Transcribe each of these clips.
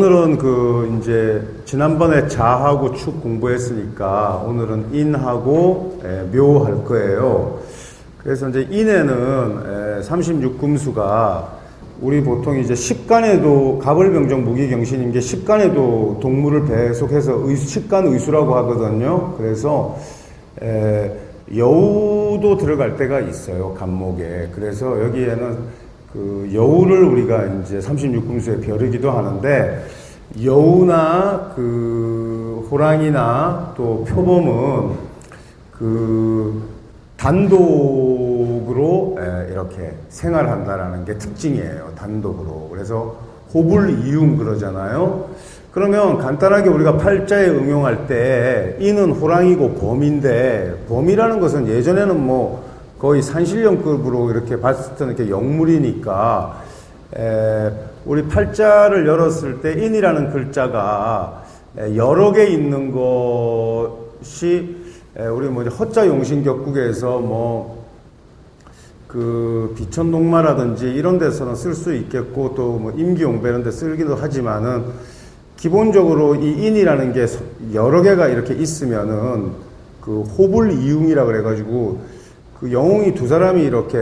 오늘은 이제 지난번에 자하고 축 공부했으니까 오늘은 인하고 묘할 거예요. 그래서 이제 인에는 36금수가 우리 보통 이제 식간에도 갑을병정 무기경신인 게 식간에도 동물을 배속해서 식간의수라고 하거든요. 그래서 여우도 들어갈 때가 있어요, 간목에. 그래서 여기에는 그 여우를 우리가 이제 36금수에 벼르기도 하는데, 여우나 그 호랑이나 또 표범은 그 단독으로 이렇게 생활한다라는 게 특징이에요. 단독으로. 그래서 호불이용 그러잖아요. 그러면 간단하게 우리가 팔자에 응용할 때 인은 호랑이고 범인데, 범이라는 것은 예전에는 뭐 거의 산신령급으로 이렇게 봤을 때는 이렇게 영물이니까, 우리 팔자를 열었을 때 인이라는 글자가 여러 개 있는 것이 우리 뭐 허자 용신격국에서 뭐 그 비천동마라든지 이런 데서는 쓸 수 있겠고, 또 뭐 임기용배 이런 데 쓰기도 하지만은 기본적으로 이 인이라는 게 여러 개가 이렇게 있으면은 그 호불이용이라 그래가지고 그 영웅이 두 사람이 이렇게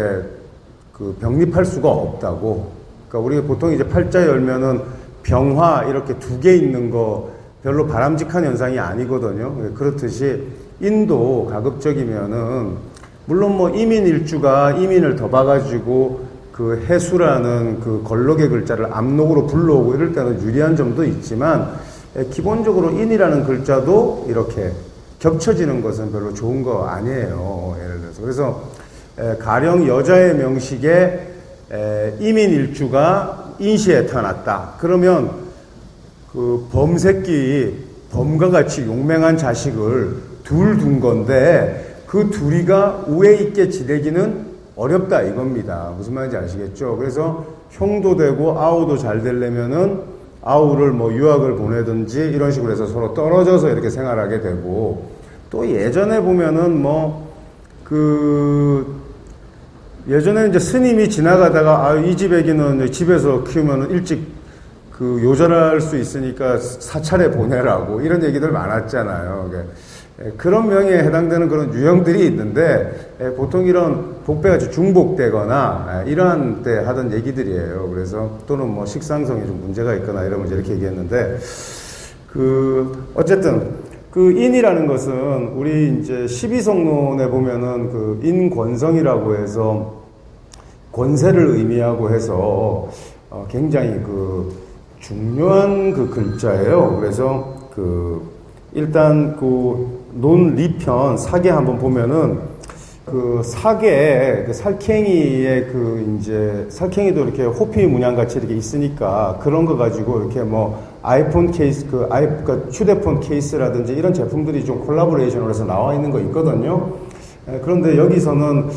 그 병립할 수가 없다고. 그러니까 우리가 보통 이제 팔자 열면은 병화 이렇게 두 개 있는 거 별로 바람직한 현상이 아니거든요. 그렇듯이 인도 가급적이면은 물론 뭐 이민일주가 이민을 더 봐가지고 그 해수라는 그 걸록의 글자를 암록으로 불러오고 이럴 때는 유리한 점도 있지만, 기본적으로 인이라는 글자도 이렇게 겹쳐지는 것은 별로 좋은 거 아니에요. 예를 들어서. 그래서 가령 여자의 명식에 이민일주가 인시에 태어났다. 그러면 그 범새끼, 범과 같이 용맹한 자식을 둘 둔 건데, 그 둘이가 우애 있게 지내기는 어렵다 이겁니다. 무슨 말인지 아시겠죠? 그래서 형도 되고 아우도 잘 되려면은 아우를 뭐 유학을 보내든지 이런 식으로 해서 서로 떨어져서 이렇게 생활하게 되고, 또 예전에 보면은 뭐 예전에는 이제 스님이 지나가다가 이 집 애기는 집에서 키우면 일찍 그 요절할 수 있으니까 사찰에 보내라고 이런 얘기들 많았잖아요. 그런 명예에 해당되는 그런 유형들이 있는데, 보통 이런 복배같이 중복되거나 이러한 때 하던 얘기들이에요. 그래서 또는 뭐 식상성이 좀 문제가 있거나 이러면 이렇게 얘기했는데, 어쨌든 그 인이라는 것은 우리 이제 12성론에 보면은 그 인권성이라고 해서 권세를 의미하고 해서 굉장히 그 중요한 그 글자예요. 그래서 일단 논리편 사계 한번 보면은 사계 살쾡이의 이제 살쾡이도 이렇게 호피 문양 같이 이렇게 있으니까 그런 거 가지고 이렇게 뭐 아이폰 케이스 그러니까 휴대폰 케이스라든지 이런 제품들이 좀 콜라보레이션으로 해서 나와 있는 거 있거든요. 그런데 여기서는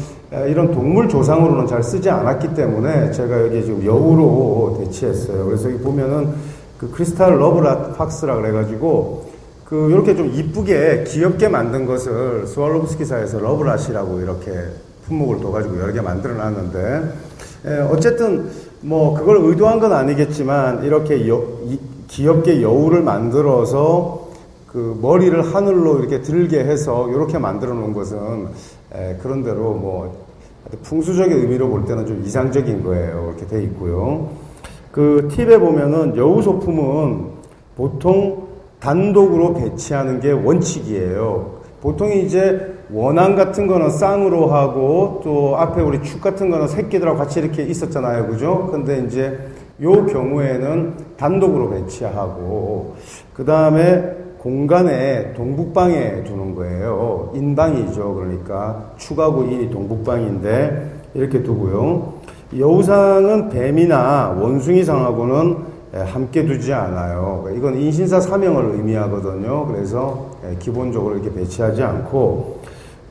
이런 동물 조상으로는 잘 쓰지 않았기 때문에 제가 여기 지금 여우로 대치했어요. 그래서 여기 보면은 그 크리스탈 러브락팍스라 그래가지고 이렇게 좀 이쁘게 귀엽게 만든 것을 스왈로브스키사에서 러브라시라고 이렇게 품목을 둬가지고 여러 개 만들어 놨는데, 어쨌든 뭐 그걸 의도한 건 아니겠지만 이렇게 귀엽게 여우를 만들어서 그 머리를 하늘로 이렇게 들게 해서 이렇게 만들어 놓은 것은 그런대로 뭐 풍수적인 의미로 볼 때는 좀 이상적인 거예요. 이렇게 돼 있고요. 그 팁에 보면은 여우 소품은 보통 단독으로 배치하는 게 원칙이에요. 보통 이제 원앙 같은 거는 쌍으로 하고 또 앞에 우리 축 같은 거는 새끼들하고 같이 이렇게 있었잖아요. 그죠? 근데 이제 요 경우에는 단독으로 배치하고, 그 다음에 공간에 동북방에 두는 거예요. 인방이죠. 그러니까 축하고 인이 동북방인데 이렇게 두고요. 여우상은 뱀이나 원숭이상하고는 함께 두지 않아요. 이건 인신사 사명을 의미하거든요. 그래서 기본적으로 이렇게 배치하지 않고,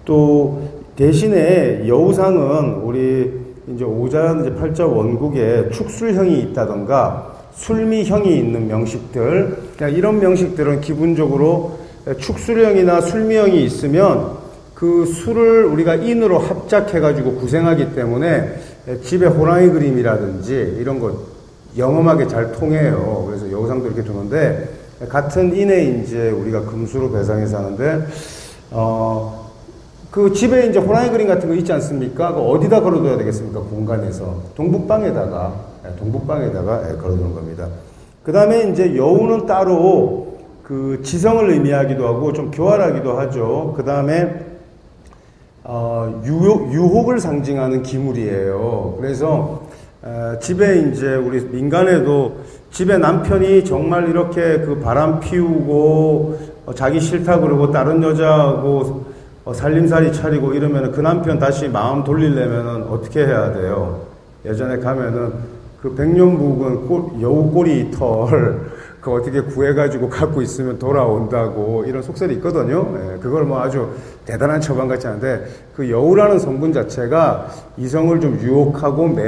또 대신에 여우상은 우리 이제 오자 이제 팔자 원국에 축술형이 있다던가 술미형이 있는 명식들, 그냥 이런 명식들은 기본적으로 축술형이나 술미형이 있으면 그 술을 우리가 인으로 합작해가지고 구생하기 때문에 집에 호랑이 그림이라든지 이런 거 영험하게 잘 통해요. 그래서 여우상도 이렇게 두는데, 같은 인에 이제 우리가 금수로 배상해서 하는데, 그 집에 이제 호랑이 그림 같은 거 있지 않습니까? 어디다 걸어둬야 되겠습니까? 공간에서. 동북방에다가 걸어두는 겁니다. 그 다음에 이제 여우는 따로 그 지성을 의미하기도 하고 좀 교활하기도 하죠. 그 다음에 유혹을 상징하는 기물이에요. 그래서 집에 이제 우리 민간에도 집에 남편이 정말 이렇게 그 바람 피우고 자기 싫다 그러고 다른 여자하고 살림살이 차리고 이러면 그 남편 다시 마음 돌리려면 어떻게 해야 돼요? 예전에 가면은 그 백년묵은 여우 꼬리 털 그 어떻게 구해가지고 갖고 있으면 돌아온다고 이런 속설이 있거든요. 그걸 뭐 아주 대단한 처방 같지 않은데, 그 여우라는 성분 자체가 이성을 좀 유혹하고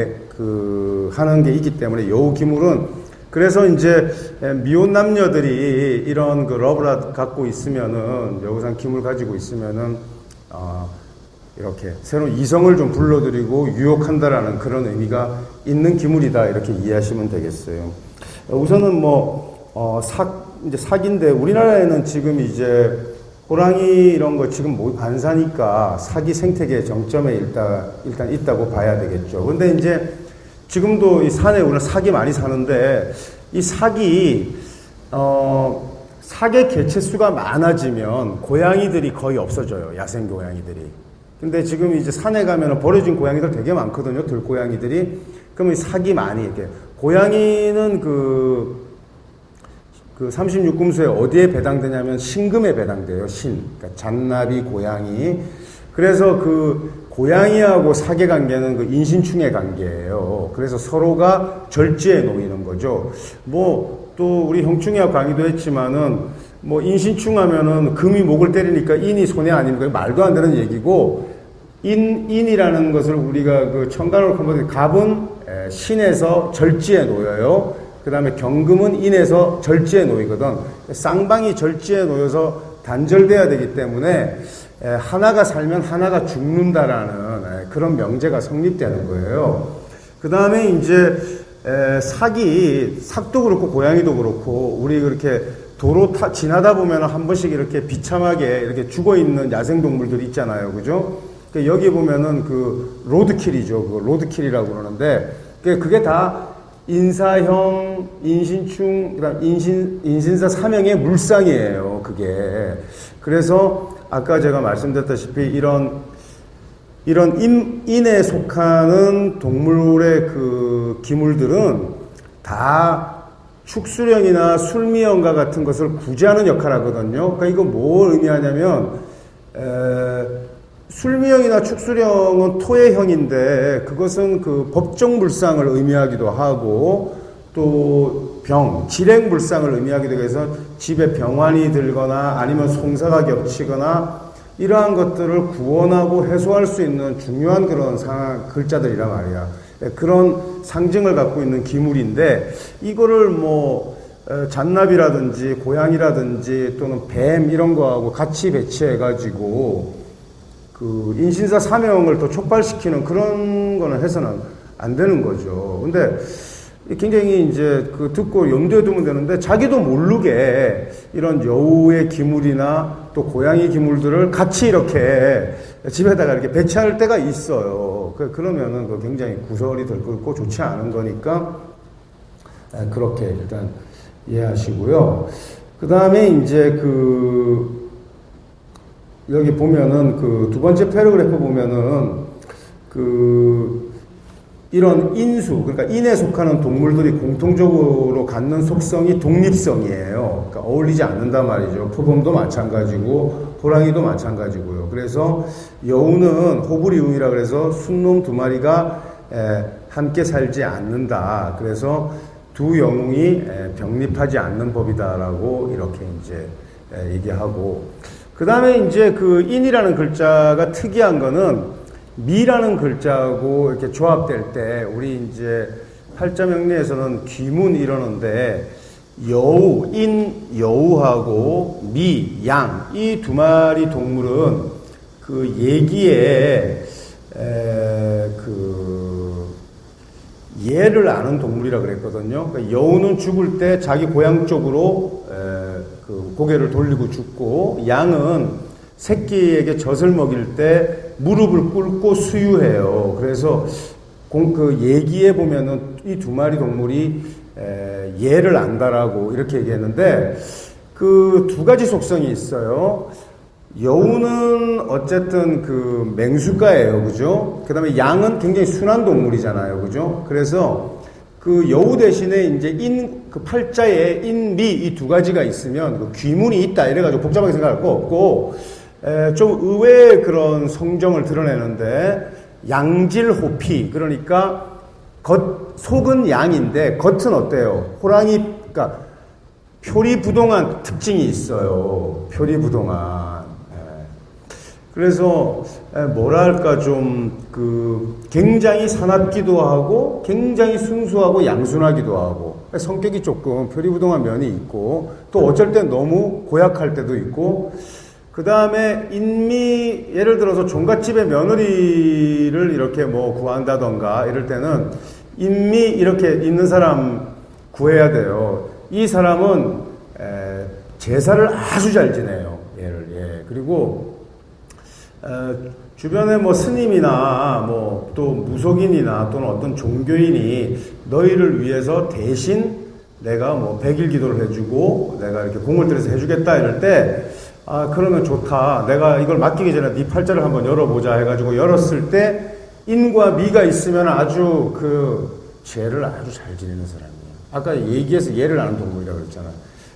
하는 게 있기 때문에 여우 기물은, 그래서 이제 미혼 남녀들이 이런 그 러브를 갖고 있으면은, 여우상 기물 가지고 있으면은 이렇게 새로운 이성을 좀 불러들이고 유혹한다라는 그런 의미가 있는 기물이다, 이렇게 이해하시면 되겠어요. 우선은 이제 사기인데, 우리나라에는 지금 이제 호랑이 이런 거 지금 안 사니까 사기 생태계 정점에 일단 있다고 봐야 되겠죠. 근데 이제 지금도 이 산에 우리는 사기 많이 사는데, 이 사기, 사계 개체수가 많아지면 고양이들이 거의 없어져요. 야생 고양이들이. 근데 지금 이제 산에 가면 버려진 고양이들 되게 많거든요. 들고양이들이. 그러면 사기 많이 이렇게. 고양이는 그 36금수에 어디에 배당되냐면 신금에 배당돼요. 그러니까 잔나비 고양이. 그래서 그 고양이하고 사계 관계는 그 인신충의 관계예요. 그래서 서로가 절지에 놓이는 거죠. 또 우리 형충이하고 강의도 했지만은 인신충 하면은 금이 목을 때리니까 인이 손해 아닙니까? 말도 안 되는 얘기고, 인이라는 것을 우리가 그 천간으로 보면 갑은 신에서 절지에 놓여요. 그 다음에 경금은 인에서 절지에 놓이거든. 쌍방이 절지에 놓여서 단절돼야 되기 때문에 하나가 살면 하나가 죽는다라는 그런 명제가 성립되는 거예요. 그 다음에 이제 삭도 그렇고 고양이도 그렇고, 우리 그렇게 도로 지나다 보면 한 번씩 이렇게 비참하게 이렇게 죽어 있는 야생 동물들이 있잖아요. 그죠? 여기 보면은 그 로드킬이죠. 그 로드킬이라고 그러는데, 그게 다 인사형, 인신충, 그다음 인신사 사명의 물상이에요. 그게. 그래서 아까 제가 말씀드렸다시피 이런 인에 속하는 동물의 그 기물들은 다 축수령이나 술미형과 같은 것을 구제하는 역할을 하거든요. 그러니까 이거 뭘 의미하냐면, 술미형이나 축수령은 토의 형인데, 그것은 그 법정 불상을 의미하기도 하고, 또 질행불상을 의미하기도 해서 집에 병환이 들거나 아니면 송사가 겹치거나 이러한 것들을 구원하고 해소할 수 있는 중요한 그런 글자들이란 말이야. 그런 상징을 갖고 있는 기물인데, 이거를 잔나비라든지 고양이라든지 또는 뱀 이런 거하고 같이 배치해가지고 그 인신사 사명을 더 촉발시키는 그런 거는 해서는 안 되는 거죠. 근데 굉장히 이제 그 듣고 염두에 두면 되는데, 자기도 모르게 이런 여우의 기물이나 또 고양이 기물들을 같이 이렇게 집에다가 이렇게 배치할 때가 있어요. 그러면은 그 굉장히 구설이 될 거고 좋지 않은 거니까 그렇게 일단 이해하시고요. 그 다음에 이제 여기 보면은 그 두 번째 패러그래프 보면은 이런 인수, 그러니까 인에 속하는 동물들이 공통적으로 갖는 속성이 독립성이에요. 그러니까 어울리지 않는단 말이죠. 표범도 마찬가지고 호랑이도 마찬가지고요. 그래서 여우는 호불이웅이라 그래서 순놈 두 마리가 함께 살지 않는다. 그래서 두 영웅이 병립하지 않는 법이다라고 이렇게 이제 얘기하고, 그 다음에 이제 그 인이라는 글자가 특이한 거는 미라는 글자하고 이렇게 조합될 때 우리 이제 팔자명리에서는 귀문 이러는데 여우, 인, 여우하고 미, 양 이 두 마리 동물은 그 얘기에 그 예를 아는 동물이라 그랬거든요. 그러니까 여우는 죽을 때 자기 고향 쪽으로 그 고개를 돌리고 죽고, 양은 새끼에게 젖을 먹일 때 무릎을 꿇고 수유해요. 그래서 그 얘기에 보면은 이 두 마리 동물이 예를 안다라고 이렇게 얘기했는데, 그 두 가지 속성이 있어요. 여우는 어쨌든 그 맹수가예요. 그죠? 그 다음에 양은 굉장히 순한 동물이잖아요. 그죠? 그래서 그 여우 대신에 이제 그 팔자에 인, 미 이 두 가지가 있으면 그 귀문이 있다. 이래가지고 복잡하게 생각할 거 없고, 좀 의외의 그런 성정을 드러내는데, 양질호피, 그러니까 속은 양인데 겉은 어때요? 호랑이, 그러니까 표리부동한 특징이 있어요. 표리부동한. 그래서 뭐랄까 좀 그 굉장히 사납기도 하고 굉장히 순수하고 양순하기도 하고, 성격이 조금 표리부동한 면이 있고, 또 어쩔 땐 너무 고약할 때도 있고, 그 다음에 인미, 예를 들어서 종갓집의 며느리를 이렇게 뭐 구한다던가 이럴 때는 인미 이렇게 있는 사람 구해야 돼요. 이 사람은 제사를 아주 잘 지내요. 그리고 주변에 뭐 스님이나 뭐 또 무속인이나 또는 어떤 종교인이 너희를 위해서 대신 내가 뭐 100일 기도를 해주고 내가 이렇게 공을 들여서 해주겠다 이럴 때, 아 그러면 좋다. 내가 이걸 맡기기 전에 네 팔자를 한번 열어보자 해가지고 열었을 때 인과 미가 있으면 아주 그 죄를 아주 잘 지내는 사람이에요. 아까 얘기해서 예를 아는 동물이라고 그랬잖아요.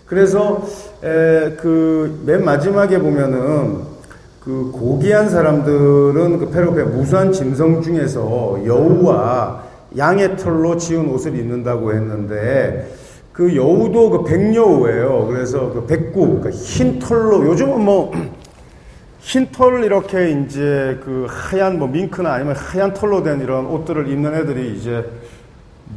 그래서 그 맨 마지막에 보면은 그 고귀한 사람들은 그 페르페 무수한 짐승 중에서 여우와 양의 털로 지은 옷을 입는다고 했는데, 그 여우도 그 백여우예요. 그래서 그 백구, 그러니까 흰 털로, 요즘은 뭐 흰 털 이렇게 이제 그 하얀 뭐 밍크나 아니면 하얀 털로 된 이런 옷들을 입는 애들이 이제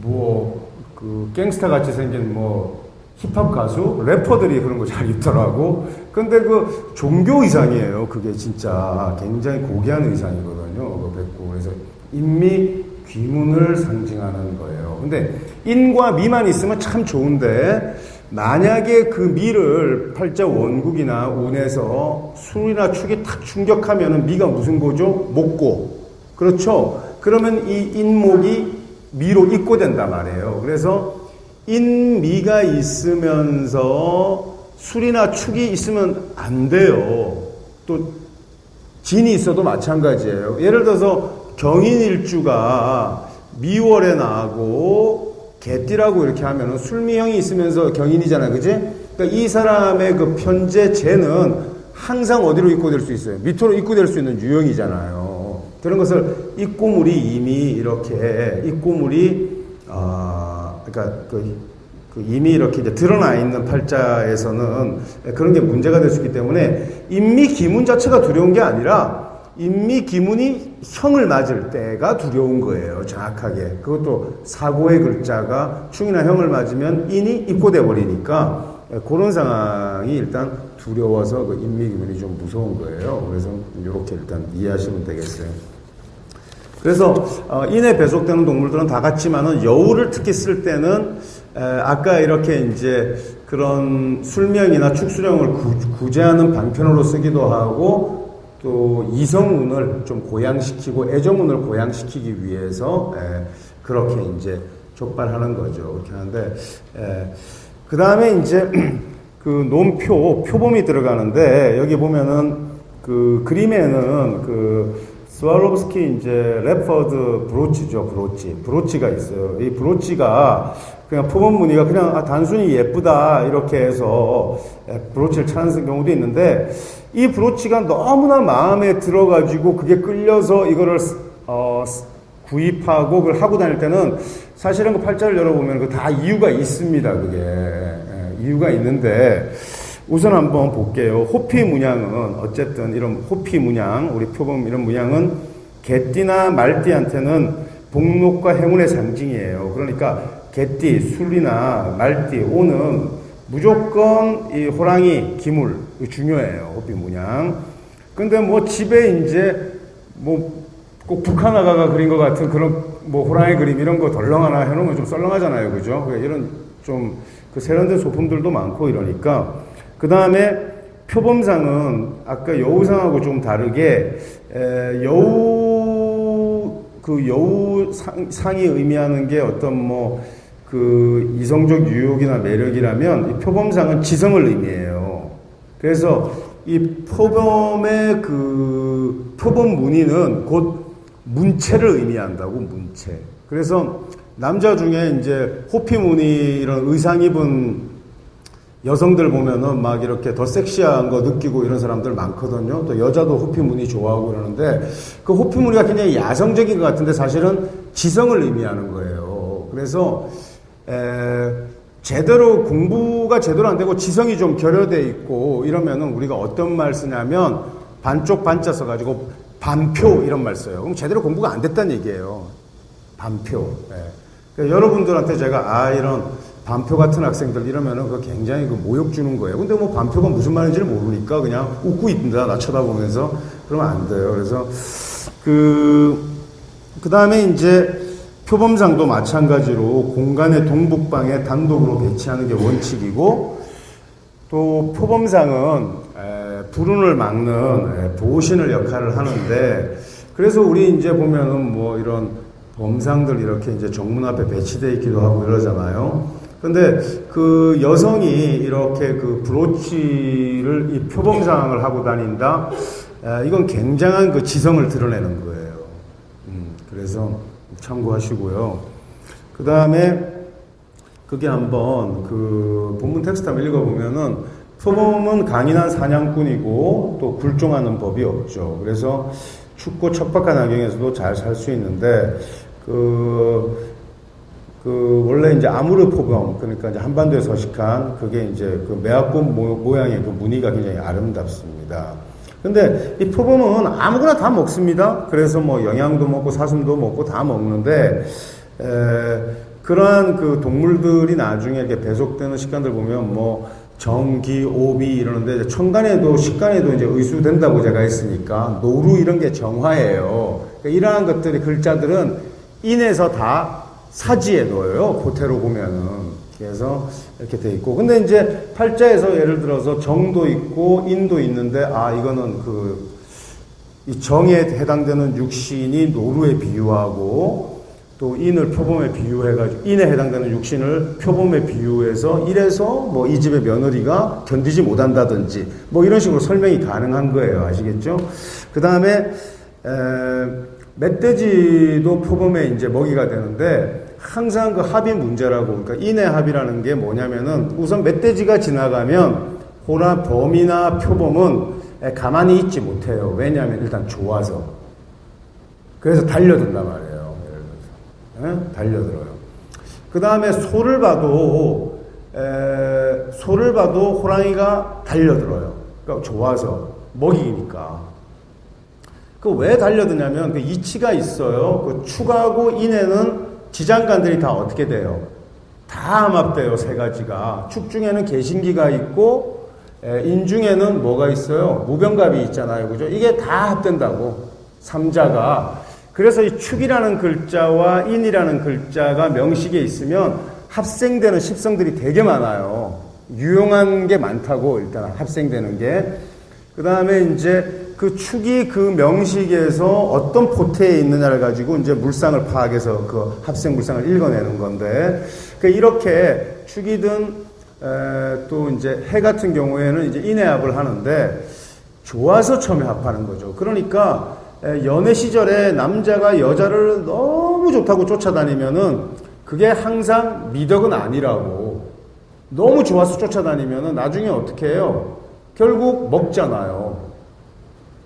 뭐 그 갱스타 같이 생긴 뭐 힙합 가수, 래퍼들이 그런 거 잘 입더라고. 근데 그 종교 의상이에요. 그게 진짜 굉장히 고귀한 의상이거든요. 그 백구. 그래서 인미 귀문을 상징하는 거예요. 근데 인과 미만 있으면 참 좋은데, 만약에 그 미를 팔자 원국이나 운에서 술이나 축이 탁 충격하면은 미가 무슨 거죠? 목고. 그렇죠? 그러면 이 인목이 미로 입고된단 말이에요. 그래서 인미가 있으면서 술이나 축이 있으면 안 돼요. 또 진이 있어도 마찬가지예요. 예를 들어서 경인일주가 미월에 나고 개띠라고 이렇게 하면은 술미형이 있으면서 경인이잖아요. 그지? 그러니까 이 사람의 그 편재 재는 항상 어디로 입고될 수 있어요? 밑으로 입고될 수 있는 유형이잖아요. 그런 것을 입고물이 이미 이렇게 입고물이 그러니까 그 이미 이렇게 이제 드러나 있는 팔자에서는 그런 게 문제가 될 수 있기 때문에 인미기문 자체가 두려운 게 아니라 인미기문이 형을 맞을 때가 두려운 거예요. 정확하게. 그것도 사고의 글자가 충이나 형을 맞으면 인이 입고돼 버리니까 그런 상황이 일단 두려워서 그 인미기문이 좀 무서운 거예요. 그래서 이렇게 일단 이해하시면 되겠어요. 그래서 인에 배속되는 동물들은 다 같지만은 여우를 특히 쓸 때는 아까 이렇게 이제 그런 술명이나 축수령을 구제하는 방편으로 쓰기도 하고, 또 이성운을 좀 고양시키고 애정운을 고양시키기 위해서 그렇게 이제 족발하는 거죠. 그렇게 하는데, 그 다음에 이제 그 논표, 표범이 들어가는데, 여기 보면은 그 그림에는 그 스와로브스키 이제 랩퍼드 브로치죠, 브로치가 있어요. 이 브로치가 그냥 표범 무늬가 그냥 단순히 예쁘다 이렇게 해서 브로치를 찾는 경우도 있는데, 이 브로치가 너무나 마음에 들어가지고 그게 끌려서 이거를 구입하고 그걸 하고 다닐 때는 사실은 그 팔자를 열어보면 그 다 이유가 있습니다. 그게 이유가 있는데, 우선 한번 볼게요. 호피 문양은 어쨌든 이런 호피 문양, 우리 표범 이런 문양은 개띠나 말띠한테는 복록과 행운의 상징이에요. 그러니까 개띠, 술이나 말띠, 오는 무조건 이 호랑이, 기물 중요해요. 호피 문양. 근데 뭐 집에 이제 뭐 꼭 북한화가가 그린 것 같은 그런 뭐 호랑이 그림 이런 거 덜렁 하나 해놓으면 좀 썰렁하잖아요. 그죠? 이런 좀 그 세련된 소품들도 많고 이러니까. 그 다음에 표범상은 아까 여우상하고 좀 다르게 여우상이 의미하는 게 어떤 뭐 그 이성적 유혹이나 매력이라면 이 표범상은 지성을 의미해요. 그래서 이 표범의 그 표범 무늬는 곧 문체를 의미한다고, 문체. 그래서 남자 중에 이제 호피 무늬 이런 의상 입은 여성들 보면은 막 이렇게 더 섹시한 거 느끼고 이런 사람들 많거든요. 또 여자도 호피 무늬 좋아하고 그러는데, 그 호피 무늬가 굉장히 야성적인 것 같은데 사실은 지성을 의미하는 거예요. 그래서 제대로 공부가 제대로 안 되고 지성이 좀 결여돼 있고 이러면은 우리가 어떤 말 쓰냐면 반쪽 반자 써가지고 반표 이런 말 써요. 그럼 제대로 공부가 안 됐다는 얘기예요. 반표. 그러니까 여러분들한테 제가 이런 반표 같은 학생들 이러면은 그 굉장히 그 모욕 주는 거예요. 근데 뭐 반표가 무슨 말인지를 모르니까 그냥 웃고 있는다, 나 쳐다보면서. 그러면 안 돼요. 그래서 그 다음에 이제 표범상도 마찬가지로 공간의 동북방에 단독으로 배치하는 게 원칙이고, 또 표범상은 불운을 막는 보신을 역할을 하는데, 그래서 우리 이제 보면은 뭐 이런 범상들 이렇게 이제 정문 앞에 배치되어 있기도 하고 이러잖아요. 근데 그 여성이 이렇게 그 브로치를 이 표범상을 하고 다닌다, 이건 굉장한 그 지성을 드러내는 거예요. 그래서 참고하시고요. 그 다음에 그게 한번 그 본문 텍스트 한번 읽어보면은, 표범은 강인한 사냥꾼이고 또 굴종하는 법이 없죠. 그래서 춥고 척박한 환경에서도 잘 살 수 있는데, 원래 이제 아무르 표범, 그러니까 이제 한반도에 서식한 그게 이제 그 매화꽃 모양의 그 무늬가 굉장히 아름답습니다. 근데 이 표범은 아무거나 다 먹습니다. 그래서 뭐 영양도 먹고 사슴도 먹고 다 먹는데, 그러한 그 동물들이 나중에 이렇게 배속되는 식간들 보면 뭐 정기, 오비 이러는데, 천간에도 식간에도 이제 의수된다고 제가 했으니까 노루 이런 게 정화예요. 그러니까 이러한 것들이 글자들은 인에서 다 사지에 놓여요. 고태로 보면은. 그래서 이렇게 돼 있고, 근데 이제 팔자에서 예를 들어서 정도 있고 인도 있는데, 이거는 이 정에 해당되는 육신이 노루에 비유하고, 또 인을 표범에 비유해가지고, 인에 해당되는 육신을 표범에 비유해서 이래서 뭐 이 집의 며느리가 견디지 못한다든지 뭐 이런 식으로 설명이 가능한 거예요. 아시겠죠? 그 다음에 멧돼지도 표범에 이제 먹이가 되는데, 항상 그 합이 문제라고. 그러니까 인의 합이라는 게 뭐냐면은, 우선 멧돼지가 지나가면 범이나 표범은 가만히 있지 못해요. 왜냐하면 일단 좋아서. 그래서 달려든단 말이에요. 예를 들어서. 달려들어요. 그 다음에 소를 봐도 호랑이가 달려들어요. 그러니까 좋아서. 먹이니까. 그 왜 달려드냐면 그 이치가 있어요. 그 축하고 인에는 지장간들이 다 어떻게 돼요? 다 함합돼요. 세 가지가. 축 중에는 개신기가 있고, 인 중에는 뭐가 있어요? 무병갑이 있잖아요. 그죠? 이게 다 합된다고. 삼자가. 그래서 이 축이라는 글자와 인이라는 글자가 명식에 있으면 합생되는 십성들이 되게 많아요. 유용한 게 많다고, 일단 합생되는 게. 그 다음에 이제 그 축이 그 명식에서 어떤 포태에 있느냐를 가지고 이제 물상을 파악해서 그 합생 물상을 읽어내는 건데, 이렇게 축이든 또 이제 해 같은 경우에는 이제 인해합을 하는데, 좋아서 처음에 합하는 거죠. 그러니까 연애 시절에 남자가 여자를 너무 좋다고 쫓아다니면은 그게 항상 미덕은 아니라고. 너무 좋아서 쫓아다니면은 나중에 어떻게 해요? 결국 먹잖아요.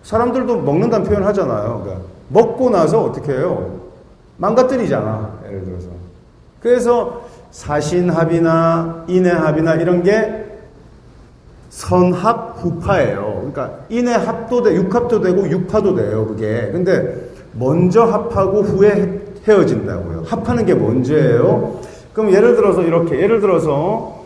사람들도 먹는다는 표현 하잖아요. 그러니까 먹고 나서 어떻게 해요? 망가뜨리잖아. 예를 들어서. 그래서 사신합이나 인해합이나 이런 게 선합 후파예요. 그러니까 인해합도 돼, 육합도 되고 육파도 돼요. 그게. 근데 먼저 합하고 후에 헤어진다고요. 합하는 게 먼저예요. 그럼 예를 들어서 이렇게, 예를 들어서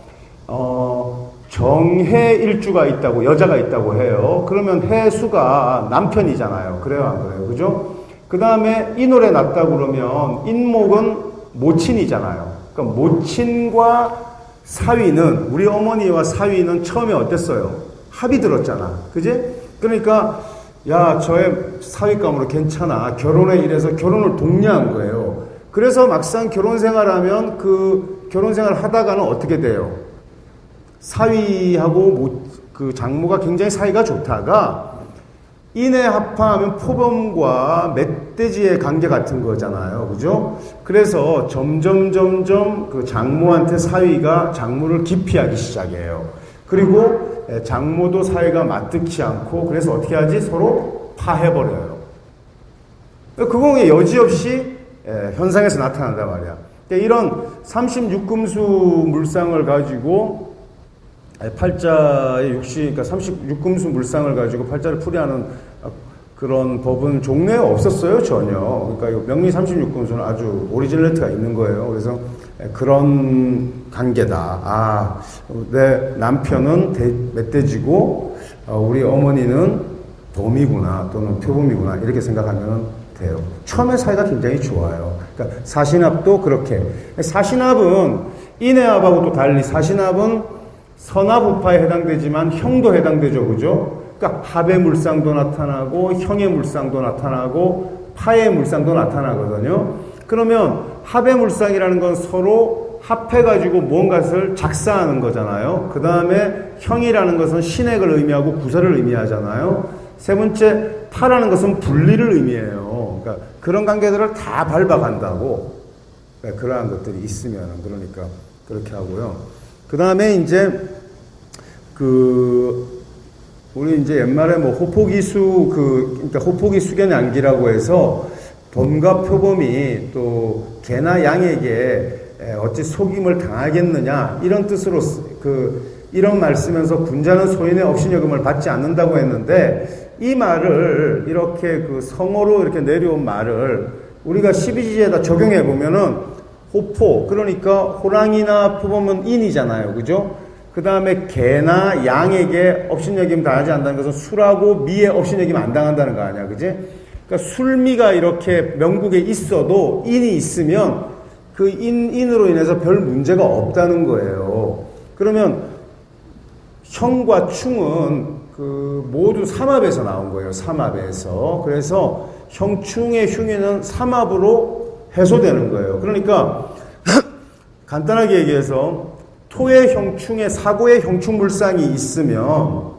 정해일주가 있다고, 여자가 있다고 해요. 그러면 해수가 남편이잖아요. 그래요, 안 그래요? 그죠? 그 다음에 인월에 났다고 그러면 인목은 모친이잖아요. 그러니까 모친과 사위는, 우리 어머니와 사위는 처음에 어땠어요? 합이 들었잖아. 그지? 그러니까, 야, 저의 사위감으로 괜찮아. 결혼에 이래서 결혼을 독려한 거예요. 그래서 막상 결혼 생활하면 그 결혼 생활 하다가는 어떻게 돼요? 사위하고 그 장모가 굉장히 사이가 좋다가 인해 합하면 포범과 멧돼지의 관계 같은 거잖아요. 그죠? 그래서 점점 그 장모한테 사위가 장모를 기피하기 시작해요. 그리고 장모도 사위가 맞득치 않고 그래서 어떻게 하지? 서로 파해버려요. 그건 여지없이 현상에서 나타난단 말이야. 이런 36금수 물상을 가지고 팔자의 그러니까 36금수 물상을 가지고 팔자를 풀이하는 그런 법은 종래에 없었어요, 전혀. 그러니까 명리 36금수는 아주 오리지널리티가 있는 거예요. 그래서 그런 관계다. 아, 내 남편은 멧돼지고, 우리 어머니는 돔이구나, 또는 표범이구나, 이렇게 생각하면 돼요. 처음에 사이가 굉장히 좋아요. 그러니까 사신합도 그렇게. 사신합은 인해합하고 또 달리 사신합은 선합우파에 해당되지만 형도 해당되죠. 그죠? 그러니까 합의 물상도 나타나고 형의 물상도 나타나고 파의 물상도 나타나거든요. 그러면 합의 물상이라는 건 서로 합해가지고 무언가를 작사하는 거잖아요. 그 다음에 형이라는 것은 신액을 의미하고 구설을 의미하잖아요. 세 번째 파라는 것은 분리를 의미해요. 그러니까 그런 관계들을 다 밟아간다고. 그러니까 그러한 것들이 있으면 그러니까 그렇게 하고요. 그 다음에 이제, 우리 이제 옛말에 뭐 호포기수, 그러니까 호포기 수견양기라고 해서 돔과 표범이 또 개나 양에게 어찌 속임을 당하겠느냐, 이런 뜻으로 이런 말 쓰면서 군자는 소인의 업신여금을 받지 않는다고 했는데, 이 말을 이렇게 성어로 이렇게 내려온 말을 우리가 12지지에다 적용해 보면은 호포, 그러니까 호랑이나 표범은 인이잖아요. 그죠? 그 다음에 개나 양에게 업신여김 당하지 않는다는 것은 술하고 미에 업신여김 안 당한다는 거 아니야. 그지? 그러니까 술미가 이렇게 명국에 있어도 인이 있으면 그 인으로 인해서 별 문제가 없다는 거예요. 그러면 형과 충은 모두 삼합에서 나온 거예요. 삼합에서. 그래서 형충의 흉에는 삼합으로 해소되는 거예요. 그러니까 간단하게 얘기해서 토의 형충에 사고의 형충 물상이 있으면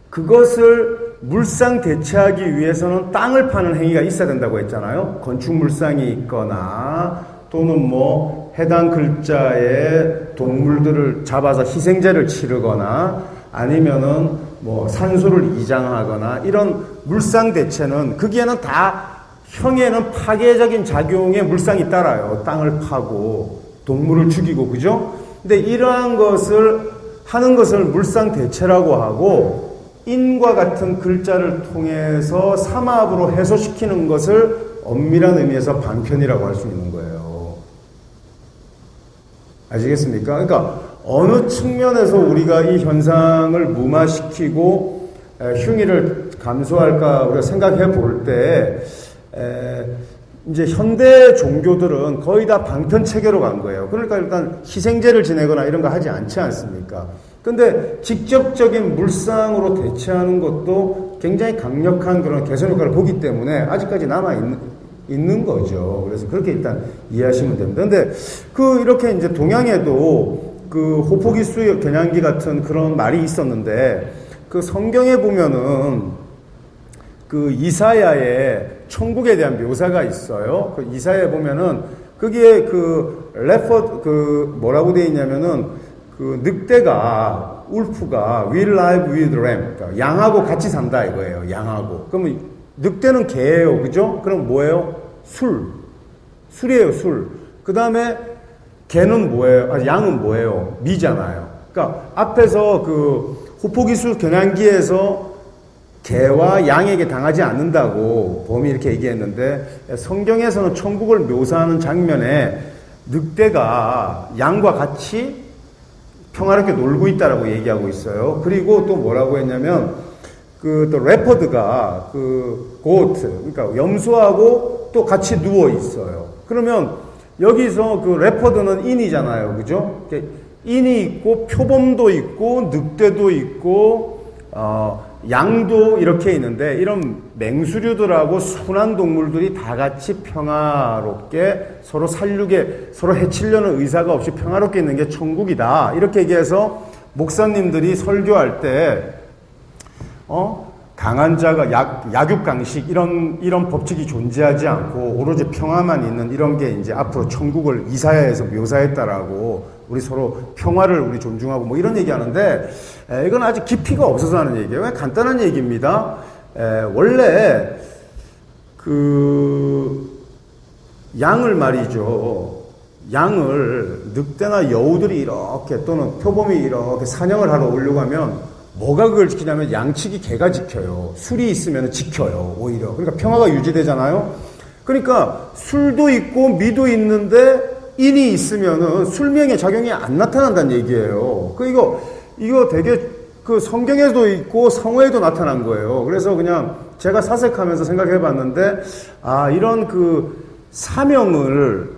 그것을 물상 대체하기 위해서는 땅을 파는 행위가 있어야 된다고 했잖아요. 건축 물상이 있거나 또는 뭐 해당 글자의 동물들을 잡아서 희생제를 치르거나 아니면은 뭐 산소를 이장하거나 이런 물상 대체는 거기에는 다 형에는 파괴적인 작용의 물상이 따라요. 땅을 파고 동물을 죽이고, 그죠? 근데 이러한 것을 하는 것을 물상 대체라고 하고 인과 같은 글자를 통해서 삼합으로 해소시키는 것을 엄밀한 의미에서 방편이라고 할 수 있는 거예요. 아시겠습니까? 그러니까 어느 측면에서 우리가 이 현상을 무마시키고 흉의를 감수할까 우리가 생각해 볼 때 이제 현대 종교들은 거의 다 방편 체계로 간 거예요. 그러니까 일단 희생제를 지내거나 이런 거 하지 않지 않습니까? 근데 직접적인 물상으로 대체하는 것도 굉장히 강력한 그런 개선 효과를 보기 때문에 아직까지 있는 거죠. 그래서 그렇게 일단 이해하시면 됩니다. 근데 이렇게 이제 동양에도 호포기수 겨냥기 같은 그런 말이 있었는데 성경에 보면은 그 이사야의 천국에 대한 묘사가 있어요. 그 이사야에 보면은 거기에 그 레퍼 그 뭐라고 되어 있냐면은 그 늑대가 울프가 will live with lamb 그러니까 양하고 같이 산다 이거예요. 양하고. 그러면 늑대는 개예요, 그죠? 그럼 뭐예요? 술이에요, 술. 그 다음에 개는 뭐예요? 양은 뭐예요? 미잖아요. 그러니까 앞에서 그 호포기술 경향기에서 개와 양에게 당하지 않는다고 범이 이렇게 얘기했는데 성경에서는 천국을 묘사하는 장면에 늑대가 양과 같이 평화롭게 놀고 있다라고 얘기하고 있어요. 그리고 또 뭐라고 했냐면 그 또 레퍼드가 그 고트 그러니까 염소하고 또 같이 누워 있어요. 그러면 여기서 그 레퍼드는 인이잖아요, 그죠? 인이 있고 표범도 있고 늑대도 있고 양도 이렇게 있는데 이런 맹수류들하고 순한 동물들이 다 같이 평화롭게 서로 살육에 서로 해치려는 의사가 없이 평화롭게 있는 게 천국이다. 이렇게 얘기해서 목사님들이 설교할 때 강한 자가 약육강식 이런 법칙이 존재하지 않고 오로지 평화만 있는 이런 게 이제 앞으로 천국을 이사야에서 묘사했다라고 우리 서로 평화를 우리 존중하고 뭐 이런 얘기하는데 이건 아직 깊이가 없어서 하는 얘기예요. 간단한 얘기입니다. 원래 그 양을 말이죠. 양을 늑대나 여우들이 이렇게 또는 표범이 이렇게 사냥을 하러 오려고 하면 뭐가 그걸 지키냐면 양치기 개가 지켜요. 술이 있으면 지켜요. 오히려. 그러니까 평화가 유지되잖아요. 그러니까 술도 있고 미도 있는데 인이 있으면은 술명의 작용이 안 나타난다는 얘기예요. 이거 되게 그 성경에도 있고 성어에도 나타난 거예요. 그래서 그냥 제가 사색하면서 생각해 봤는데 이런 그 사명을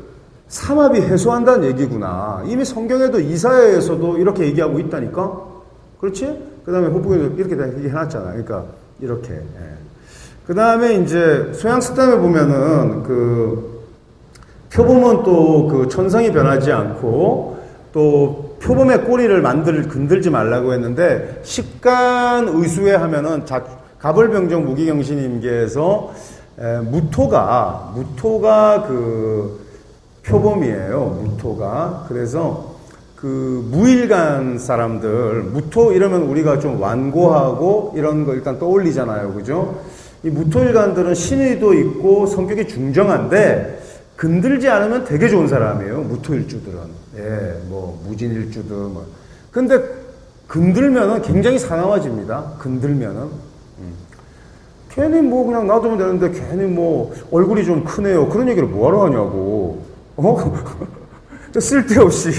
삼합이 해소한다는 얘기구나. 이미 성경에도 이사야에서도 이렇게 얘기하고 있다니까. 그렇지? 그 다음에 호북에도 이렇게 얘기해놨잖아. 그러니까, 이렇게. 그 다음에 이제, 소양스담에 보면은, 표범은 또 그 천성이 변하지 않고, 또 표범의 꼬리를 건들지 말라고 했는데, 식간의수에 하면은, 가벌병정 무기경신님께서, 무토가 그 표범이에요. 무토가. 그래서, 그 무일간 사람들 무토 이러면 우리가 좀 완고하고 이런 거 일단 떠올리잖아요, 그죠? 이 무토일간들은 신의도 있고 성격이 중정한데 건들지 않으면 되게 좋은 사람이에요, 무토일주들은. 뭐 무진일주들 뭐. 근데 건들면은 굉장히 사나워집니다. 건들면은 괜히 뭐 그냥 놔두면 되는데 괜히 뭐 얼굴이 좀 크네요. 그런 얘기를 뭐하러 하냐고. 쓸데없이,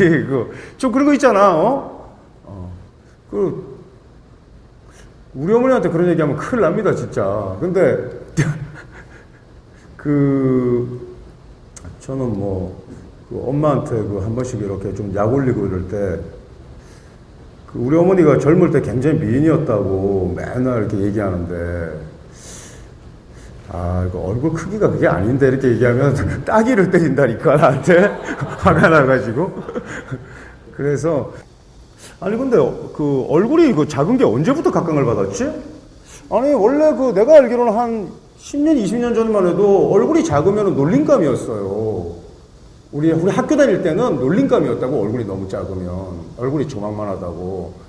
좀 그런 거 있잖아, 우리 어머니한테 그런 얘기 하면 큰일 납니다, 진짜. 근데, 저는 엄마한테 한 번씩 이렇게 좀 약 올리고 이럴 때, 우리 어머니가 젊을 때 굉장히 미인이었다고 맨날 이렇게 얘기하는데, 이거 얼굴 크기가 그게 아닌데, 이렇게 얘기하면 따귀를 때린다니까, 나한테. 화가 나가지고. 그래서, 근데 얼굴이 작은 게 언제부터 각광을 받았지? 원래 내가 알기로는 한 10년, 20년 전만 해도 얼굴이 작으면 놀림감이었어요. 우리 학교 다닐 때는 놀림감이었다고, 얼굴이 너무 작으면. 얼굴이 조망만하다고.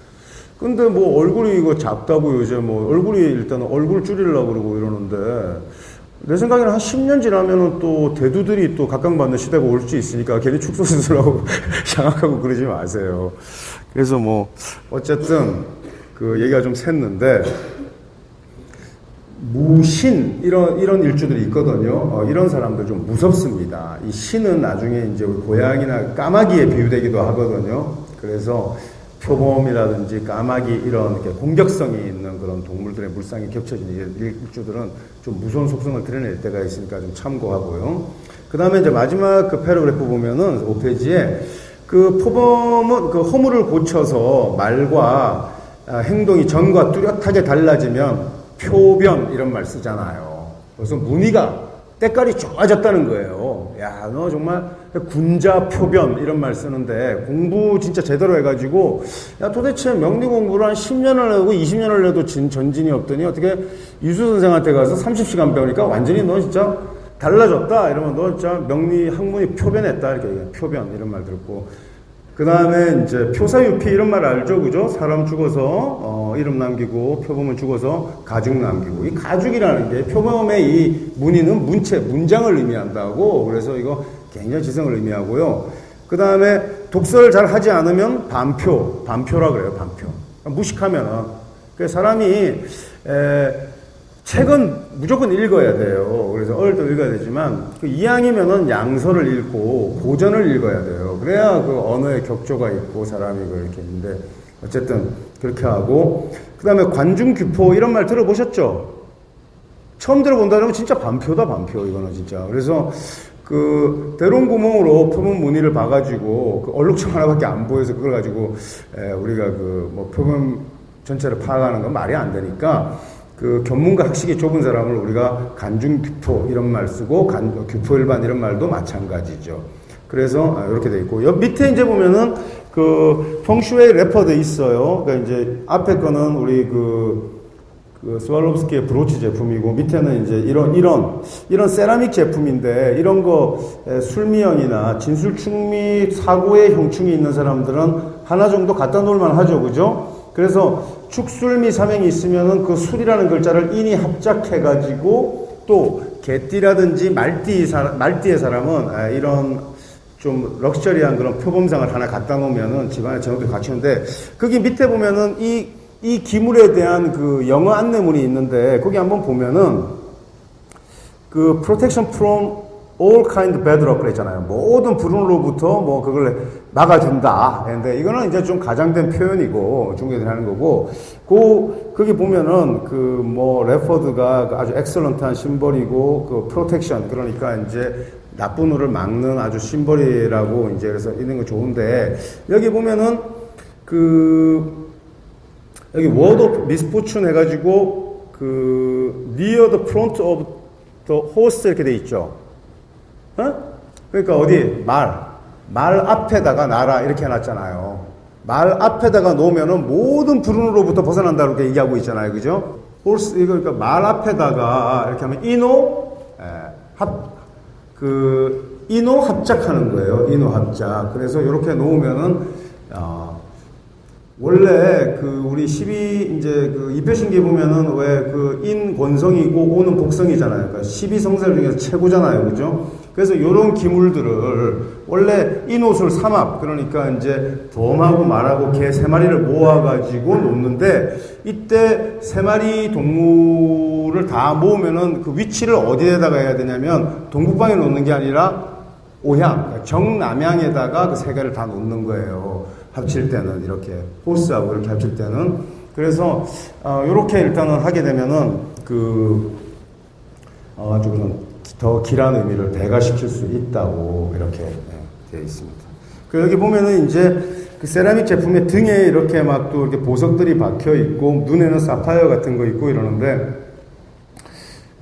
근데 얼굴이 작다고 요새 얼굴이 일단은 얼굴 줄이려고 그러고 이러는데, 내 생각에는 한 10년 지나면은 또 대두들이 또 각광받는 시대가 올 수 있으니까 괜히 축소 수술하고 장악하고 그러지 마세요. 그래서 어쨌든 얘기가 좀 샜는데, 무신, 이런 일주들이 있거든요. 이런 사람들 좀 무섭습니다. 이 신은 나중에 이제 우리 고양이나 까마귀에 비유되기도 하거든요. 그래서 표범이라든지 까마귀 이런 이렇게 공격성이 있는 그런 동물들의 물상이 겹쳐지는 일주들은 좀 무서운 속성을 드러낼 때가 있으니까 좀 참고하고요. 그 다음에 이제 마지막 패러그래프 보면은 5페이지에 표범은 허물을 고쳐서 말과 행동이 전과 뚜렷하게 달라지면 표변 이런 말 쓰잖아요. 그래서 무늬가 때깔이 좋아졌다는 거예요. 야, 너 정말 군자 표변 이런 말 쓰는데 공부 진짜 제대로 해가지고 야, 도대체 명리 공부를 한 10년을 하고 20년을 해도 전진이 없더니 어떻게 유수 선생한테 가서 30시간 배우니까 완전히 너 진짜 달라졌다. 이러면 너 진짜 명리 학문이 표변했다. 이렇게 얘기해요. 표변 이런 말 들었고. 그 다음에 이제 표사유피 이런 말 알죠? 그죠? 사람 죽어서, 이름 남기고, 표범은 죽어서 가죽 남기고. 이 가죽이라는 게 표범의 이 문의는 문장을 의미한다고. 그래서 이거 굉장히 지성을 의미하고요. 그 다음에 독서를 잘 하지 않으면 반표라 그래요. 반표. 무식하면은. 그 사람이, 책은 무조건 읽어야 돼요. 그래서 어릴 때 읽어야 되지만, 그 이왕이면은 양서를 읽고, 고전을 읽어야 돼요. 그래야 그 언어의 격조가 있고, 사람이 그렇게 있는데, 어쨌든, 그렇게 하고, 그 다음에 관중규포, 이런 말 들어보셨죠? 처음 들어본다면 진짜 반표다, 반표, 이거는 진짜. 그래서, 그, 대롱구멍으로 표본 무늬를 봐가지고, 그 얼룩점 하나밖에 안 보여서 그걸 가지고, 우리가 그, 뭐, 표본 전체를 파악하는 건 말이 안 되니까, 그 견문과 학식이 좁은 사람을 우리가 간중규포 이런 말 쓰고 규포일반 이런 말도 마찬가지죠. 그래서 이렇게 돼 있고 옆 밑에 이제 보면은 그 펑슈웨이 레퍼드 있어요. 그러니까 이제 앞에 거는 우리 그 스왈롭스키의 브로치 제품이고 밑에는 이제 이런 세라믹 제품인데 이런 거 술미형이나 진술충미 사고의 형충이 있는 사람들은 하나 정도 갖다 놓을만 하죠, 그죠? 그래서 축술미 삼행이 있으면은 그 술이라는 글자를 인이 합작해가지고 또 개띠라든지 말띠의 사람은 이런 좀 럭셔리한 그런 표범상을 하나 갖다 놓으면은 집안에 전업이 갖추는데 거기 밑에 보면은 이 기물에 대한 그 영어 안내문이 있는데 거기 한번 보면은 그 protection from all kind bad luck 그랬잖아요. 모든 불운으로부터 뭐 그걸 막아준다. 근데 이거는 이제 좀 가장된 표현이고 중국에서 하는 거고 거기 보면은 그 뭐 레퍼드가 아주 엑설런트한 심벌이고 그 프로텍션 그러니까 이제 나쁜 우를 막는 아주 심벌이라고 이제 그래서 있는 거 좋은데 여기 보면은 그 여기 word of misfortune 해가지고 그 near the front of the horse 이렇게 돼 있죠. 그러니까 어디 말 앞에다가 놔라 이렇게 해놨잖아요. 말 앞에다가 놓으면은 모든 불운으로부터 벗어난다 이렇게 얘기하고 있잖아요, 그죠? 홀스 이거 그러니까 말 앞에다가 이렇게 하면 인호 합작하는 거예요. 인호 합작. 그래서 이렇게 놓으면은 원래 그 우리 12 이제 그 입혀신기 보면은 왜 그 인권성이고 오는 복성이잖아요. 그러니까 12성설 중에서 최고잖아요, 그죠? 그래서 이런 기물들을 원래 인옷을 삼합 그러니까 이제 돔하고 말하고 개 3마리를 모아가지고 놓는데 이때 3마리 동물을 다 모으면은 그 위치를 어디에다가 해야 되냐면 동북방에 놓는 게 아니라 오향 그러니까 정남향에다가 그 3개를 다 놓는 거예요. 합칠 때는 이렇게 호스하고 이렇게 합칠 때는 그래서 이렇게 일단은 하게 되면은 아주 그런 더 길한 의미를 배가시킬 수 있다고 이렇게 되어 있습니다. 그 여기 보면은 이제 그 세라믹 제품의 등에 이렇게 막 또 이렇게 보석들이 박혀 있고 눈에는 사파이어 같은 거 있고 이러는데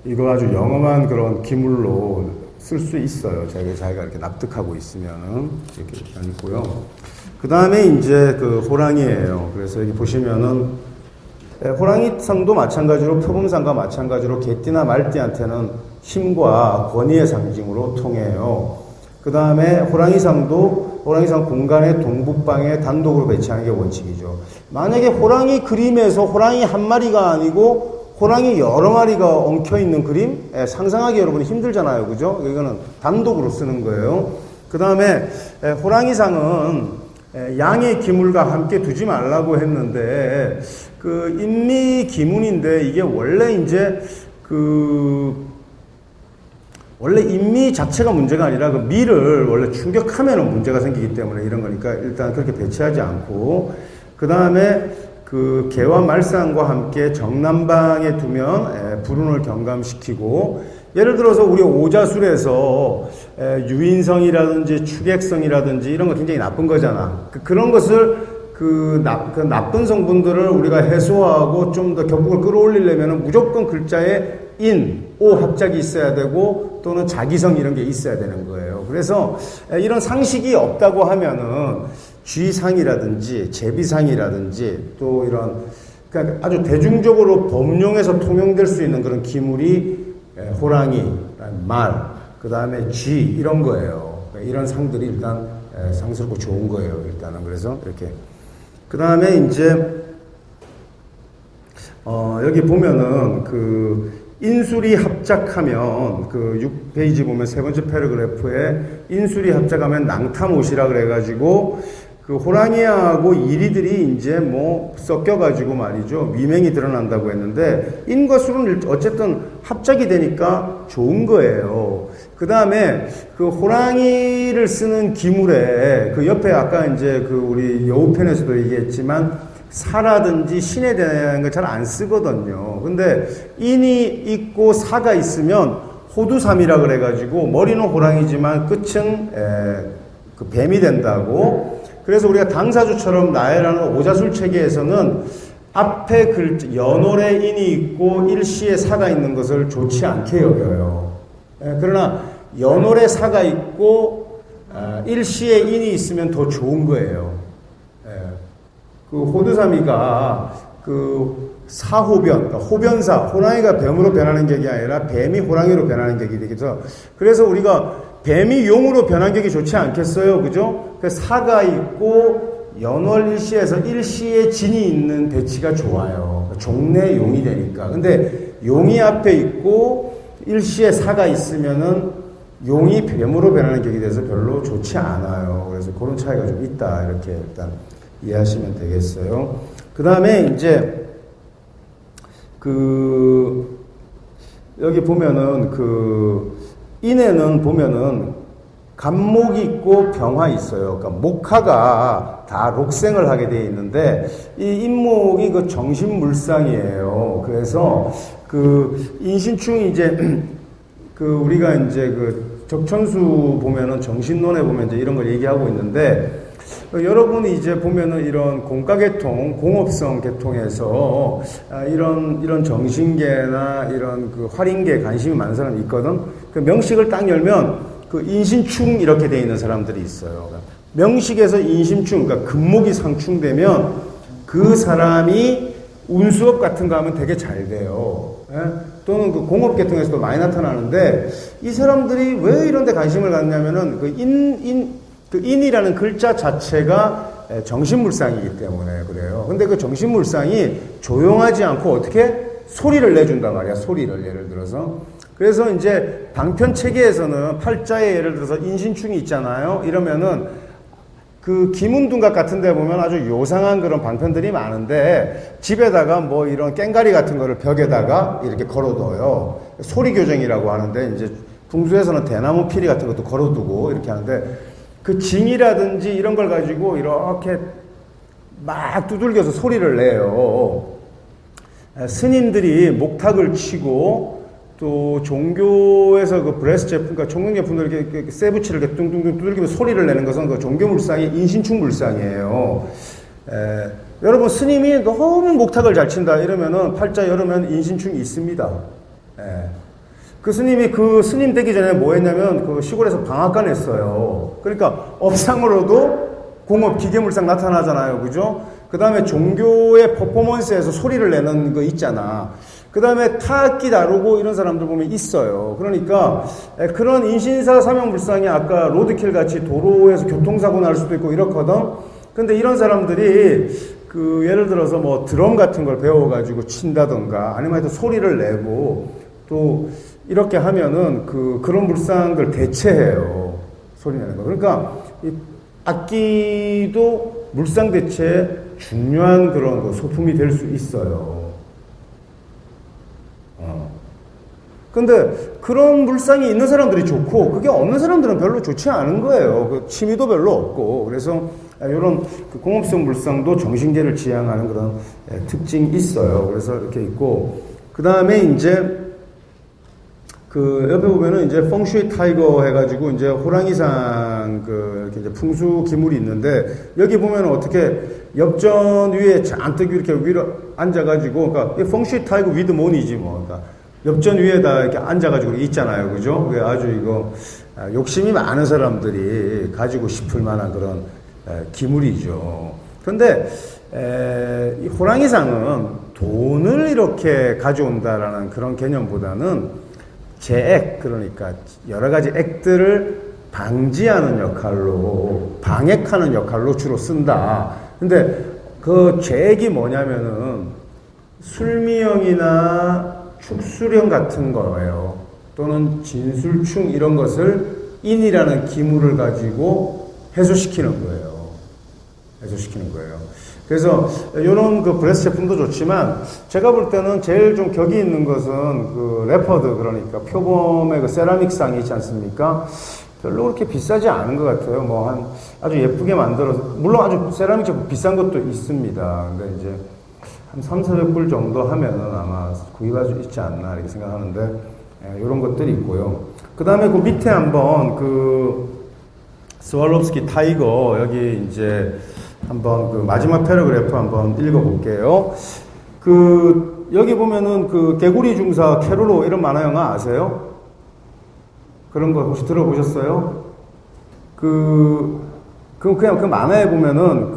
이거 아주 영험한 그런 기물로 쓸 수 있어요. 자기가 이렇게 납득하고 있으면은 이렇게 일단 있고요. 그 다음에 이제 그 호랑이예요. 그래서 여기 보시면은 호랑이상도 마찬가지로 표범상과 마찬가지로 개띠나 말띠한테는 힘과 권위의 상징으로 통해요. 그 다음에 호랑이상 공간의 동북방에 단독으로 배치하는 게 원칙이죠. 만약에 호랑이 그림에서 호랑이 한 마리가 아니고 호랑이 여러 마리가 엉켜있는 그림? 상상하기 여러분이 힘들잖아요. 그죠? 이거는 단독으로 쓰는 거예요. 그 다음에 호랑이상은 양의 기물과 함께 두지 말라고 했는데 그 인미 기문인데 이게 원래 이제 원래 인미 자체가 문제가 아니라 그 미를 원래 충격하면 문제가 생기기 때문에 이런 거니까 일단 그렇게 배치하지 않고 그 다음에 그 개와 말상과 함께 정남방에 두면 불운을 경감시키고 예를 들어서 우리 오자술에서 유인성이라든지 축액성이라든지 이런 거 굉장히 나쁜 거잖아. 그런 것을 그 나쁜 성분들을 우리가 해소하고 좀 더 격국을 끌어올리려면 무조건 글자에 오 합작이 있어야 되고 또는 자기성 이런 게 있어야 되는 거예요. 그래서 이런 상식이 없다고 하면은 쥐상이라든지 제비상이라든지 또 이런 그러니까 아주 대중적으로 범용해서 통용될 수 있는 그런 기물이 호랑이, 말, 그 다음에 쥐 이런 거예요. 이런 상들이 일단 상스럽고 좋은 거예요. 일단은 그래서 이렇게 그 다음에 이제 여기 보면은 그 인수리 합작하면 그 6페이지 보면 세 번째 패러그래프에 인수리 합작하면 낭타못이라 그래가지고 그 호랑이하고 이리들이 이제 뭐 섞여가지고 말이죠. 미맹이 드러난다고 했는데 인과 수는 어쨌든 합작이 되니까 좋은 거예요. 그 다음에 그 호랑이를 쓰는 기물에 그 옆에 아까 이제 그 우리 여우편에서도 얘기했지만 사라든지 신에 대한 걸 잘 안 쓰거든요. 근데 인이 있고 사가 있으면 호두삼이라 그래가지고 머리는 호랑이지만 끝은 그 뱀이 된다고. 그래서 우리가 당사주처럼 나열하는 오자술 체계에서는 앞에 글자 연월에 인이 있고 일시에 사가 있는 것을 좋지 않게 여겨요. 그러나 연월에 사가 있고 일시에 인이 있으면 더 좋은 거예요. 그 호두사미가 그 사호변, 그러니까 호변사, 호랑이가 뱀으로 변하는 격이 아니라 뱀이 호랑이로 변하는 격이 되겠죠. 그래서 우리가 뱀이 용으로 변한 격이 좋지 않겠어요, 그죠? 그 사가 있고 연월 일시에서 일시에 진이 있는 배치가 좋아요. 종래 용이 되니까. 근데 용이 앞에 있고 일시에 사가 있으면은 용이 뱀으로 변하는 격이 돼서 별로 좋지 않아요. 그래서 그런 차이가 좀 있다. 이렇게 일단 이해하시면 되겠어요. 그 다음에 이제 그 여기 보면은 그 인에는 보면은 간목이 있고 병화 있어요. 그러니까 목화가 다 록생을 하게 되어 있는데 이 인목이 그 정신물상이에요. 그래서 그 인신충이 이제 그 우리가 이제 그 적천수 보면은 정신론에 보면 이제 이런 걸 얘기하고 있는데 여러분이 이제 보면은 이런 공과계통, 공업성 계통에서 이런 정신계나 이런 그 활인계에 관심이 많은 사람이 있거든. 그 명식을 딱 열면 그 인신충 이렇게 돼 있는 사람들이 있어요. 명식에서 인신충, 그러니까 금목이 상충되면 그 사람이 운수업 같은 거 하면 되게 잘 돼요. 예? 또는 그 공업계통에서도 많이 나타나는데 이 사람들이 왜 이런 데 관심을 갖냐면은 그 인이라는 글자 자체가 정신물상이기 때문에 그래요. 근데 그 정신물상이 조용하지 않고 어떻게 소리를 내준단 말이야. 소리를 예를 들어서. 그래서 이제 방편 체계에서는 팔자에 예를 들어서 인신충이 있잖아요. 이러면은 그 김운둔각 같은 데 보면 아주 요상한 그런 방편들이 많은데 집에다가 뭐 이런 깽가리 같은 거를 벽에다가 이렇게 걸어둬요. 소리 교정이라고 하는데 이제 풍수에서는 대나무 피리 같은 것도 걸어두고 이렇게 하는데 그 징이라든지 이런 걸 가지고 이렇게 막 두들겨서 소리를 내요. 스님들이 목탁을 치고 또 종교에서 그 브레스 제품, 그러니까 총명 제품들 이렇게 세부치를 이렇게 뚱뚱뚱 두들기면 소리를 내는 것은 그 종교 물상이 인신충 물상이에요. 여러분 스님이 너무 목탁을 잘 친다 이러면은 팔자 열으면 인신충이 있습니다. 그 스님이 그 스님 되기 전에 뭐 했냐면 그 시골에서 방앗간 했어요. 그러니까 업상으로도 공업 기계물상 나타나잖아요. 그죠? 그 다음에 종교의 퍼포먼스에서 소리를 내는 거 있잖아. 그 다음에 타악기 다루고 이런 사람들 보면 있어요. 그러니까 그런 인신사 사명불상이 아까 로드킬 같이 도로에서 교통사고 날 수도 있고 이렇거든. 근데 이런 사람들이 그 예를 들어서 뭐 드럼 같은 걸 배워가지고 친다던가 아니면 하여튼 소리를 내고 또 이렇게 하면은 그런 불상들 대체해요. 소리 내는 거. 그러니까 이 악기도 물상 대체에 중요한 그런 그 소품이 될 수 있어요. 근데 그런 물상이 있는 사람들이 좋고 그게 없는 사람들은 별로 좋지 않은 거예요. 그 취미도 별로 없고. 그래서 이런 그 공업성 물상도 정신계를 지향하는 그런 특징이 있어요. 그래서 이렇게 있고 그 다음에 이제 그 옆에 보면은 이제 펑슈이 타이거 해가지고 이제 호랑이상 그 이렇게 이제 풍수 기물이 있는데 여기 보면은 어떻게 엽전 위에 잔뜩 이렇게 위로 앉아가지고 그러니까 펑슈이 타이거 위드 몬이지 뭐. 그러니까 엽전 위에다 이렇게 앉아가지고 있잖아요. 그죠? 그게 아주 이거 욕심이 많은 사람들이 가지고 싶을 만한 그런 기물이죠. 그런데 이 호랑이상은 돈을 이렇게 가져온다라는 그런 개념보다는 제액, 그러니까 여러 가지 액들을 방지하는 역할로, 방액하는 역할로 주로 쓴다. 근데 그 제액이 뭐냐면은 술미형이나 축수령 같은 거예요. 또는 진술충 이런 것을 인이라는 기물을 가지고 해소시키는 거예요. 해소시키는 거예요. 그래서 이런 그 브레스 제품도 좋지만 제가 볼 때는 제일 좀 격이 있는 것은 그 레퍼드, 그러니까 표범의 그 세라믹 상이 있지 않습니까? 별로 그렇게 비싸지 않은 것 같아요. 뭐 한 아주 예쁘게 만들어서, 물론 아주 세라믹 제품 비싼 것도 있습니다. 근데 이제 한 300~400불 정도 하면은 아마 구입할 수 있지 않나 이렇게 생각하는데, 이런 것들이 있고요. 그 다음에 그 밑에 한번 그 스왈롭스키 타이거, 여기 이제 한번 그 마지막 패러그래프 한번 읽어볼게요. 그 여기 보면은 그 개구리 중사 캐로로 이런 만화 영화 아세요? 그런 거 혹시 들어보셨어요? 그냥 그 만화에 보면은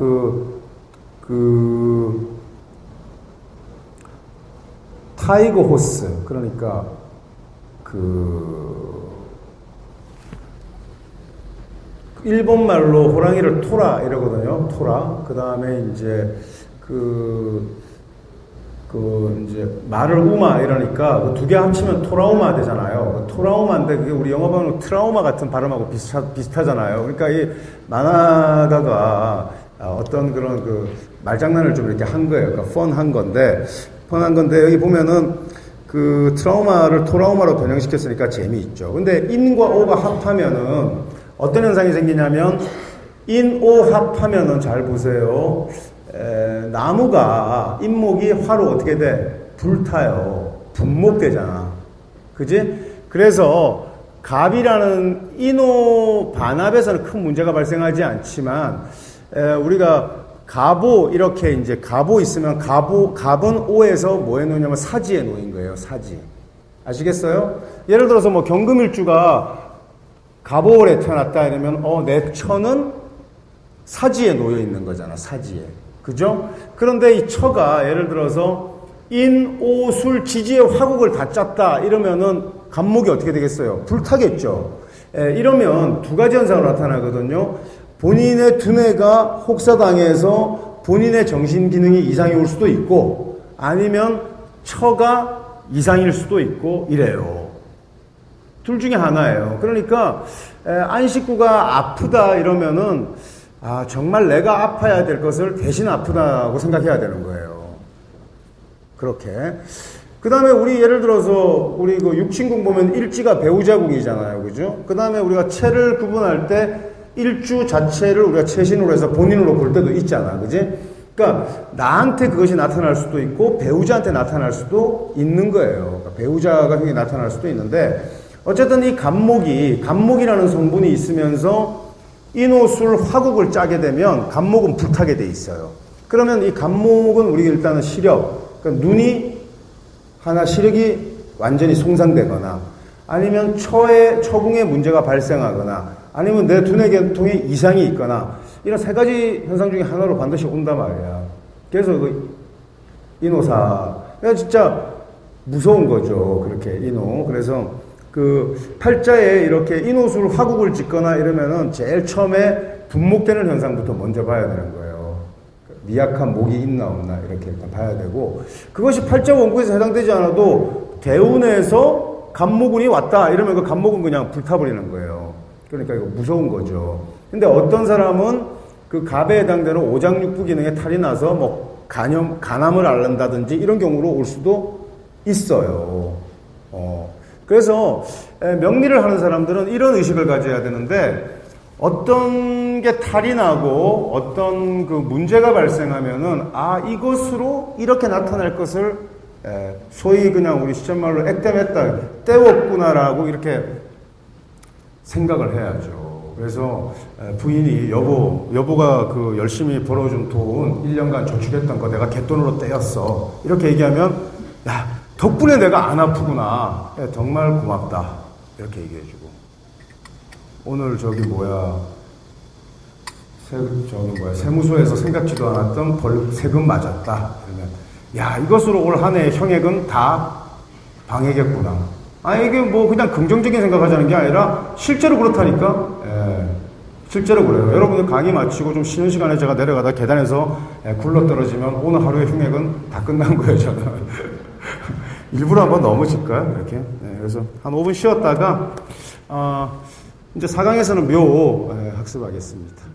타이거 호스, 그러니까 일본 말로 호랑이를 토라 이러거든요. 토라. 그 다음에 이제 이제 말을 우마 이러니까 그 두 개 합치면 토라우마 되잖아요. 토라우마인데 그게 우리 영어 발음으로 트라우마 같은 발음하고 비슷하잖아요. 그러니까 이 만화가가 어떤 그런 그 말장난을 좀 이렇게 한 거예요. 그러니까 펀한 건데 여기 보면은 그 트라우마를 토라우마로 변형시켰으니까 재미있죠. 근데 인과 오가 합하면은 어떤 현상이 생기냐면 인, 오 합하면은 잘 보세요. 나무가 잎목이 화로 어떻게 돼? 불타요. 분목되잖아. 그지? 그래서 갑이라는 인오 반합에서는 큰 문제가 발생하지 않지만 우리가 갑오 이렇게 이제 갑오 있으면 갑은 오에서 뭐에 놓냐면 사지에 놓인 거예요. 사지. 아시겠어요? 예를 들어서 뭐 경금일주가 갑오월에 태어났다 이러면 내 처는 사지에 놓여 있는 거잖아. 사지에. 그죠? 그런데 이 처가 예를 들어서 인, 오, 술, 지지의 화국을 다 짰다 이러면은 갑목이 어떻게 되겠어요? 불타겠죠. 이러면 두 가지 현상으로 나타나거든요. 본인의 두뇌가 혹사당해서 본인의 정신기능이 이상이 올 수도 있고 아니면 처가 이상일 수도 있고 이래요. 둘 중에 하나예요. 그러니까 안식구가 아프다 이러면은 정말 내가 아파야 될 것을 대신 아프다고 생각해야 되는 거예요. 그렇게. 그 다음에 우리 예를 들어서 우리 그 육친궁 보면 일지가 배우자궁이잖아요. 그죠? 그 다음에 우리가 체를 구분할 때 일주 자체를 우리가 체신으로 해서 본인으로 볼 때도 있잖아. 그지? 그러니까 나한테 그것이 나타날 수도 있고 배우자한테 나타날 수도 있는 거예요. 그러니까 배우자가 형이 나타날 수도 있는데 어쨌든 이 갑목이라는 성분이 있으면서 인오술 화국을 짜게 되면 갑목은 불타게 돼 있어요. 그러면 이 갑목은 우리가 일단은 시력, 그러니까 눈이 하나 시력이 완전히 손상되거나 아니면 처궁에 문제가 발생하거나 아니면 내 두뇌 계통에 이상이 있거나 이런 세 가지 현상 중에 하나로 반드시 온단 말이야. 그래서 그 인오사, 그러니까 진짜 무서운 거죠. 그렇게 인오. 그래서 그 팔자에 이렇게 인오술 화국을 짓거나 이러면은 제일 처음에 분목되는 현상부터 먼저 봐야 되는 거예요. 미약한 목이 있나 없나 이렇게 일단 봐야 되고, 그것이 팔자 원국에서 해당되지 않아도 대운에서 갑목운이 왔다 이러면 그 갑목은 그냥 불타버리는 거예요. 그러니까 이거 무서운 거죠. 근데 어떤 사람은 그 갑에 해당되는 오장육부 기능에 탈이 나서 뭐 간암을 앓는다든지 이런 경우로 올 수도 있어요. 그래서 명리를 하는 사람들은 이런 의식을 가져야 되는데, 어떤 게 탈이 나고 어떤 그 문제가 발생하면은 이것으로 이렇게 나타날 것을 소위 그냥 우리 시쳇말로 액땜했다, 때웠구나라고 이렇게 생각을 해야죠. 그래서 부인이 여보가 그 열심히 벌어준 돈 1년간 저축했던 거 내가 갯돈으로 떼었어 이렇게 얘기하면, 야 덕분에 내가 안 아프구나. 야, 정말 고맙다. 이렇게 얘기해주고. 오늘 세무서에서 생각지도 않았던 세금 맞았다. 그러면, 야, 이것으로 올 한 해의 형액은 다 방해겠구나. 이게 그냥 긍정적인 생각하자는 게 아니라 실제로 그렇다니까. 예, 실제로 그래요. 여러분들 강의 마치고 좀 쉬는 시간에 제가 내려가다 계단에서 굴러 떨어지면 오늘 하루의 흉액은 다 끝난 거예요, 저는. 일부러 한번 넘어질까요? 이렇게. 네, 그래서 한 5분 쉬었다가, 이제 4강에서는 묘 학습하겠습니다.